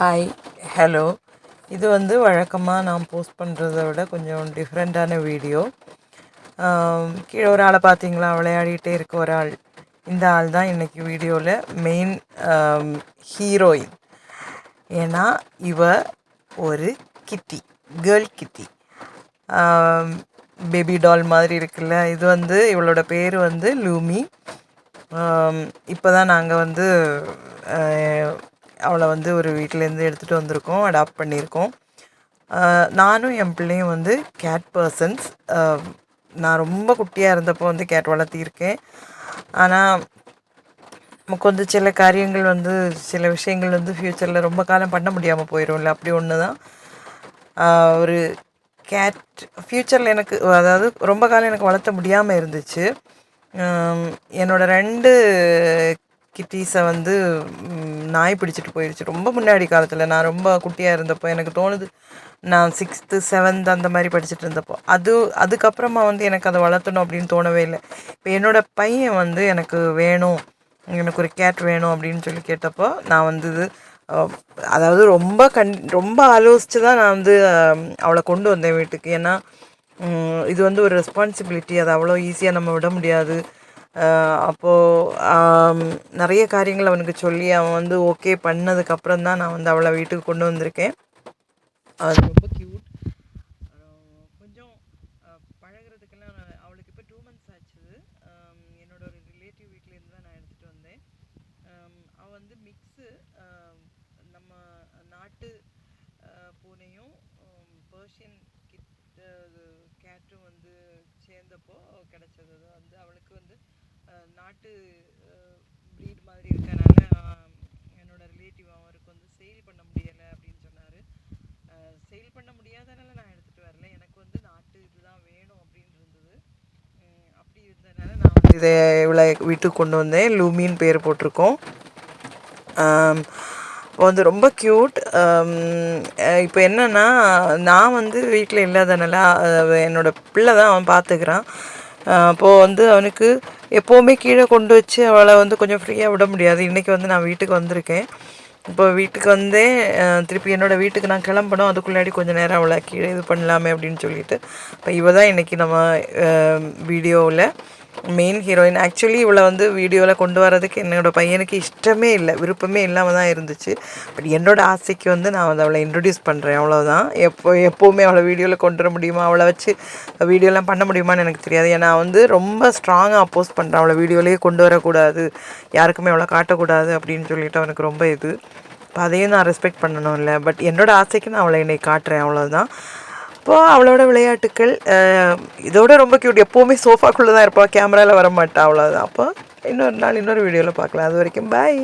Hi, hello. இது வழக்கமாக நான் போஸ்ட் பண்ணுறத விட கொஞ்சம் டிஃப்ரெண்ட்டான வீடியோ. கீழே ஒரு ஆளை பார்த்தீங்களா, விளையாடிட்டே இருக்க ஒரு ஆள். இந்த ஆள் தான் இன்றைக்கி வீடியோவில் மெயின் ஹீரோயின். ஏன்னா இவ ஒரு கிட்டி, கேர்ள் கிட்டி. பேபி டால் மாதிரி இருக்குல்ல. இது இவளோட பேர் லூமி. இப்போ தான் நாங்கள் அவளை ஒரு வீட்டிலேருந்து எடுத்துகிட்டு வந்திருக்கோம், அடாப்ட் பண்ணியிருக்கோம். நானும் என் பிள்ளையும் கேட் பர்சன்ஸ். நான் ரொம்ப குட்டியாக இருந்தப்போ கேட் வளர்த்தியிருக்கேன். ஆனால் நமக்கு சில காரியங்கள் சில விஷயங்கள் ஃப்யூச்சரில் ரொம்ப காலம் பண்ண முடியாமல் போயிடும்ல. அப்படி ஒன்று தான் ஒரு கேட் ஃப்யூச்சரில் எனக்கு, அதாவது ரொம்ப காலம் எனக்கு வளர்த்த முடியாமல் இருந்துச்சு. என்னோடய 2 கிட்டீஸை நாய் பிடிச்சிட்டு போயிடுச்சு. ரொம்ப முன்னாடி காலத்தில், நான் ரொம்ப குட்டியாக இருந்தப்போ. எனக்கு தோணுது நான் 6th 7th அந்த மாதிரி படிச்சுட்டு இருந்தப்போ. அதுக்கப்புறமா எனக்கு அதை வளர்த்தணும் அப்படின்னு தோணவே இல்லை. இப்போ என்னோடய பையன் எனக்கு வேணும், எனக்கு ஒரு கேட் வேணும் அப்படின்னு சொல்லி கேட்டப்போ, நான் அதாவது ரொம்ப ஆலோசித்து தான் நான் அவளை கொண்டு வந்தேன் வீட்டுக்கு. ஏன்னா இது ஒரு ரெஸ்பான்சிபிலிட்டி, அது அவ்வளோ ஈஸியாக நம்ம விட முடியாது. அப்போது நிறைய காரியங்கள் அவனுக்கு சொல்லி அவன் ஓகே பண்ணதுக்கப்புறம் தான் நான் அவளை வீட்டுக்கு கொண்டு வந்திருக்கேன். அது ரொம்ப க்யூட். கொஞ்சம் பழகிறதுக்கெல்லாம் அவளுக்கு இப்போ 2 months ஆச்சு. என்னோட ஒரு ரிலேட்டிவ் வீட்டிலேருந்து தான் நான் எடுத்துகிட்டு வந்தேன். அவள் மிக்ஸு, நம்ம நாட்டு பூனையும் பர்ஷியன் கேட்டும் சேர்ந்தப்போ கிடச்சது. அது அவளுக்கு நாட்டு ப்ரீட் மாதிரி இருக்கனால என்னோட ரிலேட்டிவ் அவருக்கு சேல் பண்ண முடியலை அப்படின்னு சொன்னார். சேல் பண்ண முடியாதனால நான் எடுத்துகிட்டு வரல. எனக்கு நாட்டு இதுதான் வேணும் அப்படின்னு இருந்தது. அப்படி இருந்ததுனால நான் இதை இவ்வளோ வீட்டுக்கு கொண்டு வந்தேன். லூமின்னு பேர் போட்டிருக்கோம். இப்போ ரொம்ப க்யூட். இப்போ என்னென்னா, நான் வீட்டில் இல்லாதனால என்னோடய பிள்ளை தான் அவன் பார்த்துக்கிறான். அப்போது அவனுக்கு எப்போவுமே கீழே கொண்டு வச்சு அவளை கொஞ்சம் ஃப்ரீயாக விட முடியாது. இன்றைக்கி நான் வீட்டுக்கு வந்திருக்கேன். இப்போ வீட்டுக்கு திருப்பி என்னோடய வீட்டுக்கு நான் கிளம்பணும். அதுக்குள்ளாடி கொஞ்சம் நேரம் அவளை கீழே இது பண்ணலாமே அப்படின்னு சொல்லிட்டு, இப்போ இவ தான் இன்றைக்கி நம்ம வீடியோவில் மெயின் ஹீரோயின். ஆக்சுவலி இவளை வீடியோவில் கொண்டு வரதுக்கு என்னோடய பையனுக்கு இஷ்டமே இல்லை, விருப்பமே இல்லாமல் தான் இருந்துச்சு. பட் என்னோடய ஆசைக்கு நான் அவளை இன்ட்ரடியூஸ் பண்ணுறேன், அவ்வளோதான். எப்போவுமே அவளை வீடியோவில் கொண்டு வர முடியுமா, அவளை வச்சு வீடியோலாம் பண்ண முடியுமான்னு எனக்கு தெரியாது. ஏன்னா ரொம்ப ஸ்ட்ராங்காக அப்போஸ் பண்ணுறேன், அவளை வீடியோலேயே கொண்டு வரக்கூடாது, யாருக்குமே அவளை காட்டக்கூடாது அப்படின்னு சொல்லிட்டு அவனுக்கு ரொம்ப இது. இப்போ அதையும் நான் ரெஸ்பெக்ட் பண்ணணும் இல்லை. பட் என்னோடய ஆசைக்கு நான் அவளை என்னை காட்டுறேன், அவ்வளோதான். அப்போது அவளோட விளையாட்டுக்கள் இதோட ரொம்ப க்யூட். எப்போவுமே சோஃபாக்குள்ளே தான் இருப்பாள், கேமராவில் வர மாட்டாள், அவ்வளோதான். அப்போ இன்னொரு நாள் இன்னொரு வீடியோவில் பார்க்கலாம். அது வரைக்கும் பாய்.